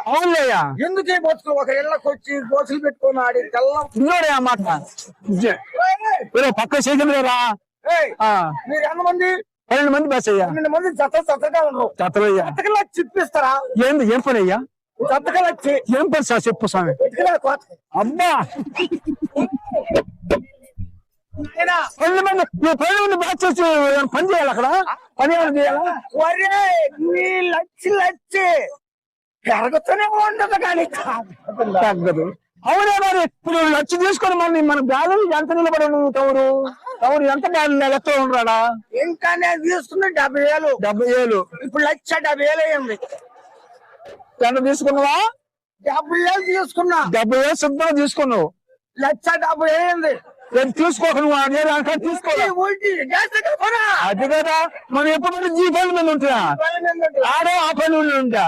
అవునులేయా ఎందుకు ఈ బతుకు ఒక ఇళ్ళకి వచ్చి గోసులు పెట్టుకుని ఆడి తెల్లం ఇంకోడే ఆ మాట పక్క చేయగలరా మీరు ఎంతమంది 12 మంది బస్ అయ్యా 12 మంది జతగా ఉండరు జతలయ్యా జతకలా చిప్పిస్తారా ఏంది ఏం పని అయ్యా జతకలా ఏం పని సార్ చెప్పు స్వామి అబ్బా 12 మంది నువ్వు 12 మంది బ్యాచ్ వచ్చి పని చేయాలి అక్కడ పని ఏమైనా చేయాలా ఒరే నీ లచ్చి కరగతూనే ఉండదు కానీ తగ్గదు అవునే మరి ఇప్పుడు లక్ష తీసుకొని మన బ్యాలెన్స్ ఎంత నిలబడి తవురు ఎంత లెక్క ఉన్నాడా ఇంకా నేను తీసుకున్న 70,000 ఇప్పుడు 1,70,000 అయింది ఎంత తీసుకున్నావా 70,000 తీసుకున్నా 70,000 సిద్ధంగా తీసుకున్నావు 1,70,000 అయింది తీసుకోక నువ్వు అక్కడ తీసుకో అది కదా మనం ఎప్పుడు జీపాల మీద ఉంటున్నా ఆడే ఆ పని ఉంటా